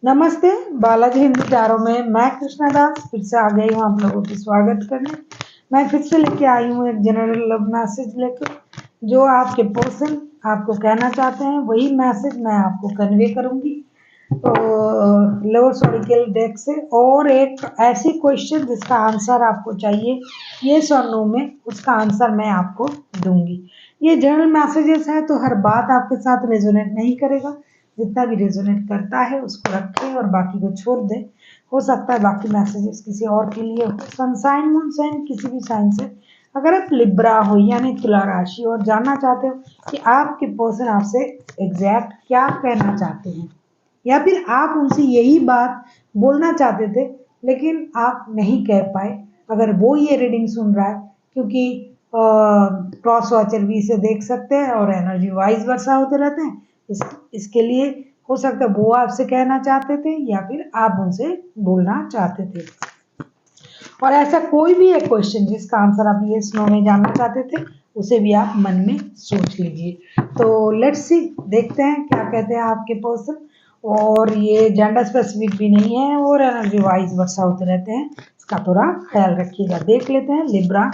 नमस्ते। बालाजी हिंदी टारो में मैं कृष्णा दास फिर से आ गई हूँ आप लोगों की स्वागत करने। मैं फिर से लेके आई हूँ एक जनरल लव मैसेज लेकर, जो आपके पर्सन आपको कहना चाहते हैं वही मैसेज मैं आपको कन्वे करूंगी तो लोअर सोडिकल डेक से, और एक ऐसी क्वेश्चन जिसका आंसर आपको चाहिए येस और नो में, उसका आंसर मैं आपको दूंगी। ये जनरल मैसेजेस है तो हर बात आपके साथ रेजोनेट नहीं करेगा, जितना भी रेजोनेट करता है उसको रखें और बाकी को छोड़ दें। हो सकता है बाकी मैसेजेस किसी और के लिए हो। सन साइन मून साइन किसी भी साइन से अगर आप लिब्रा हो यानी तुला राशि और जानना चाहते हो कि आपके पर्सन आपसे एग्जैक्ट क्या कहना चाहते हैं, या फिर आप उनसे यही बात बोलना चाहते थे लेकिन आप नहीं कह पाए, अगर वो ये रीडिंग सुन रहा है, क्योंकि क्रॉस वॉचर भी इसे देख सकते हैं और एनर्जी वाइज वर्षा होते रहते हैं, इसके लिए हो सकता है वो आपसे कहना चाहते थे या फिर आप उनसे बोलना चाहते थे। और ऐसा कोई भी एक क्वेश्चन जिसका आंसर आप यस नो में जानना चाहते थे, उसे भी आप मन में सोच लीजिए। तो लेट्स सी, देखते हैं क्या कहते हैं आपके पर्सन। और ये जेंडर स्पेसिफिक भी नहीं है और एनर्जी वाइज वर्षा होते रहते हैं, इसका थोड़ा ख्याल रखिएगा। देख लेते हैं लिब्रा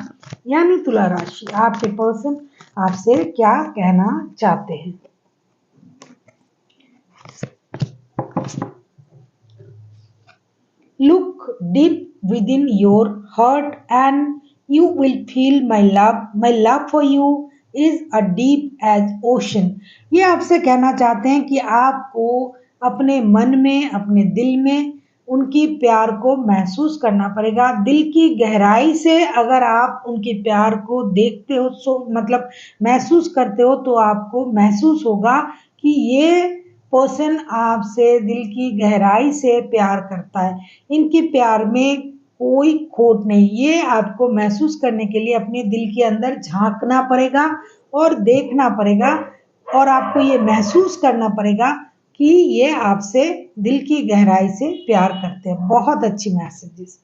यानी तुला राशि, आपके पर्सन आपसे क्या कहना चाहते हैं। Look deep within your heart and you will feel my love. My love for you is a deep as ocean. ये आपसे कहना चाहते हैं कि आपको अपने मन में, अपने दिल में उनकी प्यार को महसूस करना पड़ेगा। दिल की गहराई से अगर आप उनके प्यार को देखते हो, मतलब महसूस करते हो, तो आपको महसूस होगा कि ये पर्सन आपसे दिल की गहराई से प्यार करता है। इनके प्यार में कोई खोट नहीं। ये आपको महसूस करने के लिए अपने दिल के अंदर झांकना पड़ेगा और देखना पड़ेगा, और आपको ये महसूस करना पड़ेगा कि ये आपसे दिल की गहराई से प्यार करते हैं। बहुत अच्छी मैसेजेस।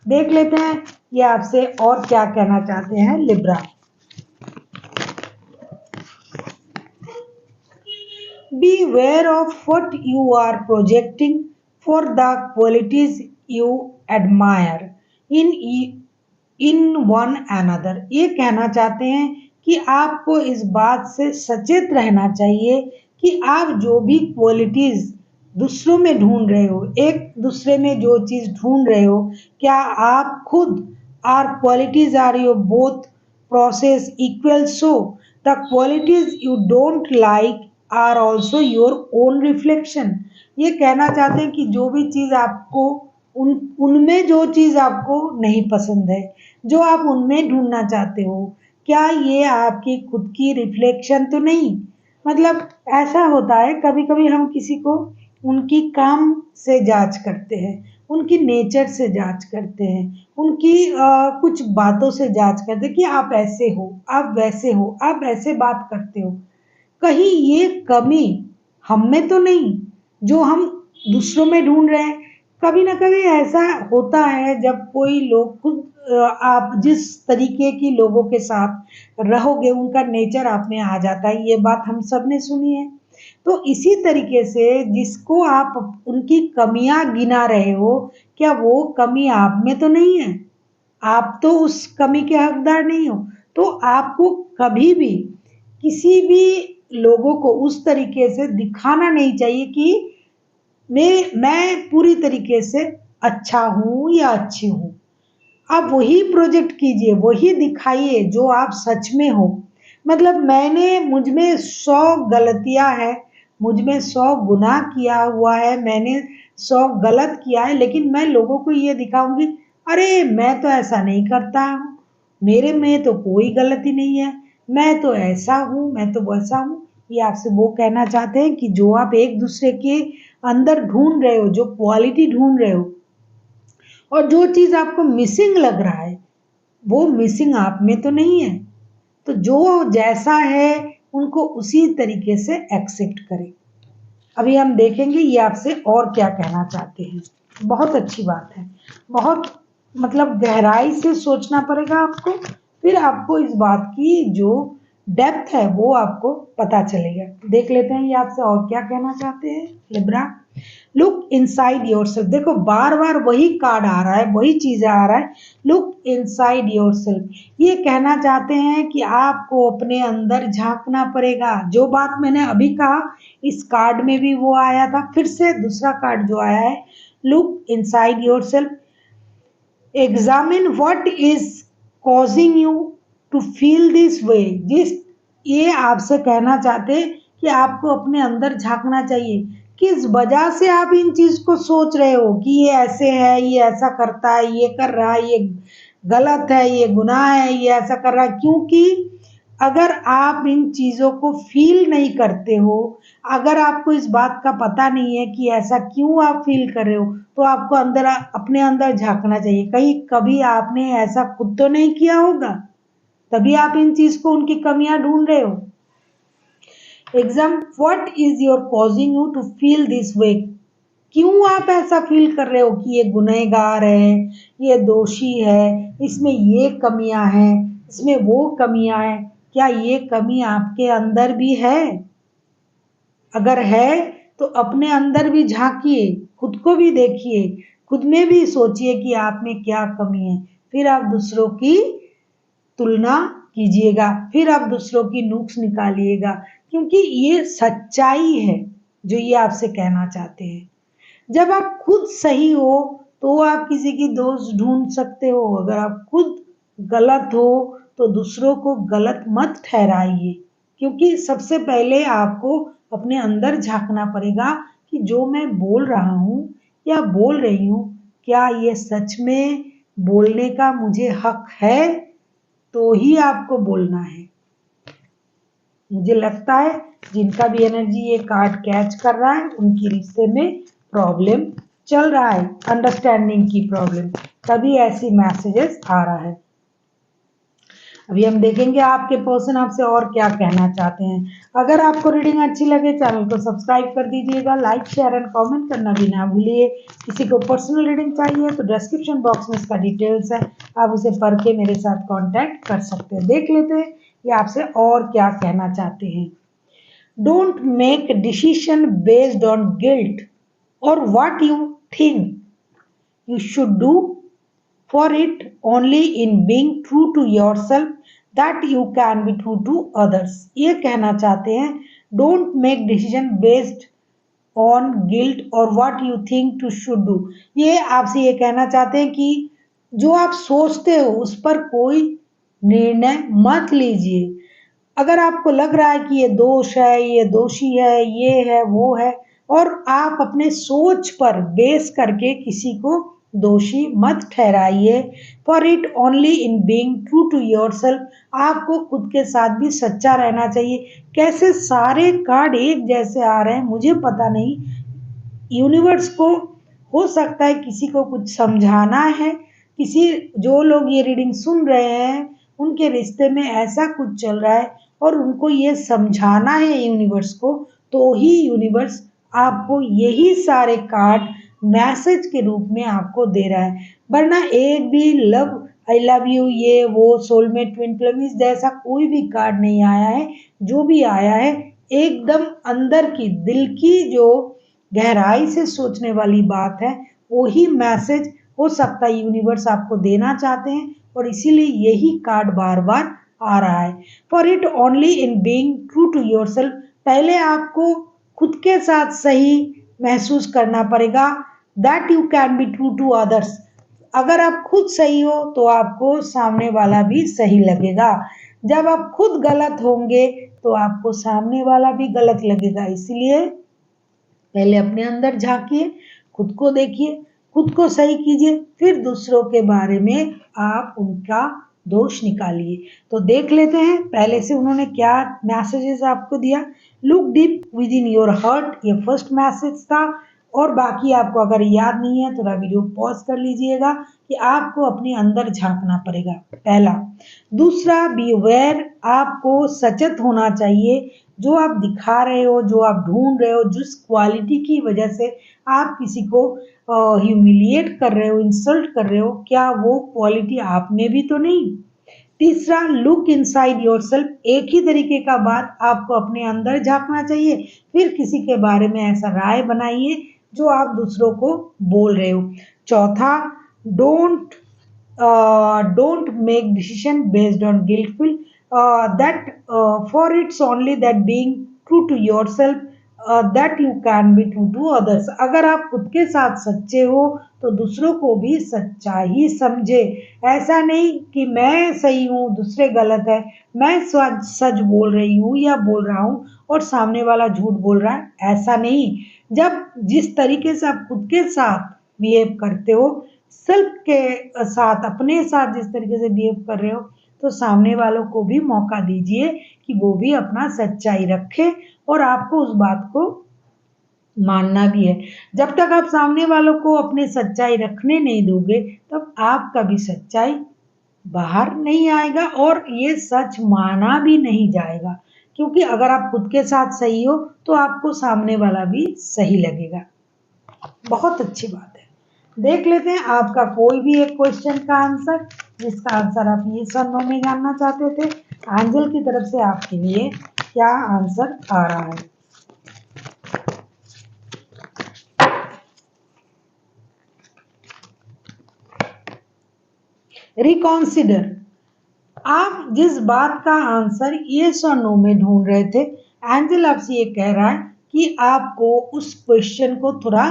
देख लेते हैं ये आपसे और क्या कहना चाहते हैं Libra. Beware of what you are projecting for the qualities you admire in one another. ये कहना चाहते हैं कि आपको इस बात से सचेत रहना चाहिए कि आप जो भी क्वालिटीज दूसरों में ढूंढ रहे हो, एक दूसरे में जो चीज ढूंढ रहे हो, क्या आप खुद are qualities are your both process equal, so the qualities you don't like are also your own reflection. ये कहना चाहते हैं कि जो भी चीज आपको उनमें जो चीज आपको नहीं पसंद है, जो आप उनमें ढूंढना चाहते हो, क्या ये आपकी खुद की रिफ्लेक्शन तो नहीं। मतलब ऐसा होता है कभी कभी हम किसी को उनकी काम से जांच करते हैं, उनकी नेचर से जांच करते हैं, उनकी कुछ बातों से जांच करते हैं कि आप ऐसे हो, आप वैसे हो, आप ऐसे बात करते हो, कहीं ये कमी हम में तो नहीं जो हम दूसरों में ढूंढ रहे हैं। कभी ना कभी ऐसा होता है जब कोई लोग खुद आप जिस तरीके की लोगों के साथ रहोगे उनका नेचर आप में आ जाता है, ये बात हम सब ने सुनी है। तो इसी तरीके से जिसको आप उनकी कमियां गिना रहे हो, क्या वो कमी आप में तो नहीं है, आप तो उस कमी के हकदार नहीं हो। तो आपको कभी भी किसी भी लोगों को उस तरीके से दिखाना नहीं चाहिए कि मैं पूरी तरीके से अच्छा हूं या अच्छी हूं। आप वही प्रोजेक्ट कीजिए, वही दिखाइए जो आप सच में हो। मतलब मुझ में 100 गलतियां हैं, मुझ में 100 गुनाह किया हुआ है, मैंने 100 गलत किया है, लेकिन मैं लोगों को ये दिखाऊंगी, अरे मैं तो ऐसा नहीं करता हूँ, मेरे में तो कोई गलती नहीं है, मैं तो ऐसा हूँ, मैं तो वैसा हूँ। ये आपसे वो कहना चाहते हैं कि जो आप एक दूसरे के अंदर ढूंढ रहे हो, जो क्वालिटी ढूंढ रहे हो, और जो चीज आपको मिसिंग लग रहा है, वो मिसिंग आप में तो नहीं है। तो जो जैसा है उनको उसी तरीके से एक्सेप्ट करें। अभी हम देखेंगे ये आपसे और क्या कहना चाहते हैं। बहुत अच्छी बात है, बहुत मतलब गहराई से सोचना पड़ेगा आपको, फिर आपको इस बात की जो डेप्थ है वो आपको पता चलेगा। देख लेते हैं ये आपसे और क्या कहना चाहते हैं लिब्रा। लुक इनसाइड योरसेल्फ, देखो बार बार वही कार्ड आ रहा है, वही चीज आ रहा है, लुक इनसाइड योरसेल्फ। ये कहना चाहते हैं कि आपको अपने अंदर झांकना पड़ेगा। जो बात मैंने अभी कहा इस कार्ड में भी वो आया था, फिर से दूसरा कार्ड जो आया है look inside yourself, examine what is causing you to feel this way. जिस ये आपसे कहना चाहते हैं कि आपको अपने अंदर झांकना चाहिए, किस वजह से आप इन चीज को सोच रहे हो कि ये ऐसे है, ये ऐसा करता है, ये कर रहा है, ये गलत है, ये गुनाह है, ये ऐसा कर रहा है। क्योंकि अगर आप इन चीजों को फील नहीं करते हो, अगर आपको इस बात का पता नहीं है कि ऐसा क्यों आप फील कर रहे हो, तो आपको अंदर अपने अंदर झांकना चाहिए। कहीं कभी आपने ऐसा खुद तो नहीं किया होगा, तभी आप इन चीज को उनकी कमियां ढूंढ रहे हो। Exam what is your causing you to feel this way, क्यों आप ऐसा फील कर रहे हो कि ये गुनहगार है, ये दोषी है, इसमें ये कमियां हैं, इसमें वो कमियां हैं। क्या ये कमी आपके अंदर भी है? अगर है तो अपने अंदर भी झांकिए, खुद को भी देखिए, खुद में भी सोचिए कि आप में क्या कमी है। फिर आप दूसरों की तुलना कीजिएगा, फिर आप दूसरों की नुक्स निकालिएगा, क्योंकि ये सच्चाई है जो ये आपसे कहना चाहते हैं। जब आप खुद सही हो तो आप किसी की दोष ढूंढ सकते हो, अगर आप खुद गलत हो तो दूसरों को गलत मत ठहराइए। क्योंकि सबसे पहले आपको अपने अंदर झांकना पड़ेगा कि जो मैं बोल रहा हूँ या बोल रही हूँ, क्या ये सच में बोलने का मुझे हक है, तो ही आपको बोलना है। मुझे लगता है जिनका भी एनर्जी ये कार्ड कैच कर रहा है उनकी रिश्ते में प्रॉब्लम चल रहा है, अंडरस्टैंडिंग की प्रॉब्लम, तभी ऐसी मैसेजेस आ रहा है। अभी हम देखेंगे आपके पर्सन आपसे और क्या कहना चाहते हैं। अगर आपको रीडिंग अच्छी लगे चैनल को सब्सक्राइब कर दीजिएगा, लाइक शेयर एंड कमेंट करना भी ना भूलिए। किसी को पर्सनल रीडिंग चाहिए तो डिस्क्रिप्शन बॉक्स में इसका डिटेल्स है, आप उसे पढ़ के मेरे साथ कांटेक्ट कर सकते हैं। देख लेते हैं ये आपसे और क्या कहना चाहते हैं। Don't make decision based on guilt और what you think you should do, for it only in being true to yourself that you can be true to others। ये कहना चाहते हैं don't make decision based on guilt or what you think to should do। ये आपसे ये कहना चाहते हैं कि जो आप सोचते हो उस पर कोई निर्णय मत लीजिए। अगर आपको लग रहा है कि ये दोष है, ये दोषी है, ये है, वो है, और आप अपने सोच पर बेस करके किसी को दोषी मत ठहराइए। For it only in being true to your self, आपको खुद के साथ भी सच्चा रहना चाहिए। कैसे सारे कार्ड एक जैसे आ रहे हैं मुझे पता नहीं, यूनिवर्स को हो सकता है किसी को कुछ समझाना है, किसी जो लोग ये रीडिंग सुन रहे हैं उनके रिश्ते में ऐसा कुछ चल रहा है और उनको ये समझाना है यूनिवर्स को, तो ही यूनिवर्स आपको यही सारे कार्ड मैसेज के रूप में आपको दे रहा है। वरना एक भी लव, आई लव यू, ये वो, सोलमेट, ट्विन फ्लेम जैसा कोई भी कार्ड नहीं आया है। जो भी आया है एकदम अंदर की दिल की जो गहराई से सोचने वाली बात है, वही मैसेज हो सकता है यूनिवर्स आपको देना चाहते हैं, और इसीलिए यही कार्ड बार बार आ रहा है। For it only in being true to your self, पहले आपको खुद के साथ सही महसूस करना पड़ेगा, that you can be true to others. अगर आप खुद सही हो तो आपको सामने वाला भी सही लगेगा, जब आप खुद गलत होंगे तो आपको सामने वाला भी गलत लगेगा। इसलिए पहले अपने अंदर झांकिए, खुद को देखिए, खुद को सही कीजिए, फिर दूसरों के बारे में आप उनका दोष निकालिए। तो देख लेते हैं पहले से उन्होंने क्या मैसेजेस आपको दिया। Look deep with in your heart, ये फर्स्ट मैसेज था, और बाकी आपको अगर याद नहीं है थोड़ा वीडियो पॉज कर लीजिएगा कि आपको अपने अंदर झांकना पड़ेगा, पहला। दूसरा, बी अवेयर, आपको सचेत होना चाहिए। जो आप दिखा रहे हो, जो आप ढूंढ रहे हो, जिस क्वालिटी की वजह से आप किसी को ह्यूमिलिएट कर रहे हो, इंसल्ट कर रहे हो, क्या वो क्वालिटी आप में भी तो नहीं। तीसरा, लुक इनसाइड योरसेल्फ, एक ही तरीके का बात आपको अपने अंदर झांकना चाहिए, फिर किसी के बारे में ऐसा राय बनाइए जो आप दूसरों को बोल रहे हो। चौथा, don't make decision based on guiltful, that for it's only that being true to yourself that you can be true to others. अगर आप खुद के साथ सच्चे हो तो दूसरों को भी सच्चा ही समझे। ऐसा नहीं कि मैं सही हूँ दूसरे गलत है, मैं सच सच बोल रही हूँ या बोल रहा हूँ और सामने वाला झूठ बोल रहा है, ऐसा नहीं। जब जिस तरीके से आप खुद के साथ बिहेव करते हो, सेल्फ के साथ, अपने साथ जिस तरीके से बिहेव कर रहे हो, तो सामने वालों को भी मौका दीजिए कि वो भी अपना सच्चाई रखे और आपको उस बात को मानना भी है। जब तक आप सामने वालों को अपने सच्चाई रखने नहीं दोगे, तब आपका भी सच्चाई बाहर नहीं आएगा और ये सच माना भी नहीं जाएगा। क्योंकि अगर आप खुद के साथ सही हो तो आपको सामने वाला भी सही लगेगा। बहुत अच्छी बात है। देख लेते हैं आपका कोई भी एक क्वेश्चन का आंसर, जिसका आंसर आप ये और नो में जानना चाहते थे। एंजल की तरफ से आपके लिए क्या आंसर आ रहा है। रिकॉन्सिडर, आप जिस बात का आंसर यस और नो में ढूंढ रहे थे, एंजल आपसे ये कह रहा है कि आपको उस क्वेश्चन को थोड़ा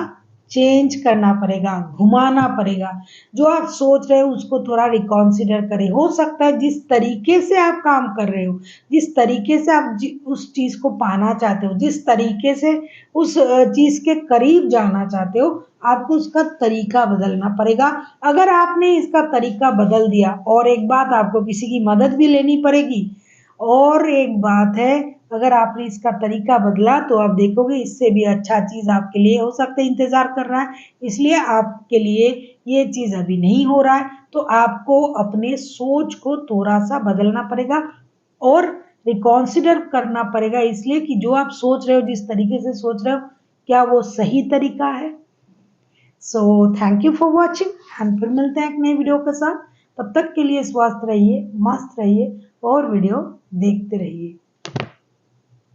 चेंज करना पड़ेगा, घुमाना पड़ेगा। जो आप सोच रहे हो उसको थोड़ा रिकॉन्सिडर करें। हो सकता है जिस तरीके से आप काम कर रहे हो, जिस तरीके से आप उस चीज को पाना चाहते हो, जिस तरीके से उस चीज के करीब जाना चाहते हो, आपको उसका तरीका बदलना पड़ेगा। अगर आपने इसका तरीका बदल दिया, और एक बात, आपको किसी की मदद भी लेनी पड़ेगी। और एक बात है, अगर आपने इसका तरीका बदला तो आप देखोगे इससे भी अच्छा चीज आपके लिए हो सकता है इंतजार कर रहा है। इसलिए आपके लिए ये चीज अभी नहीं हो रहा है, तो आपको अपने सोच को थोड़ा सा बदलना पड़ेगा और रिकॉन्सिडर करना पड़ेगा। इसलिए कि जो आप सोच रहे हो, जिस तरीके से सोच रहे हो, क्या वो सही तरीका है। So thank you for watching, हम फिर मिलते हैं एक नई वीडियो के साथ। तब तक के लिए स्वस्थ रहिए, मस्त रहिए और वीडियो देखते रहिए।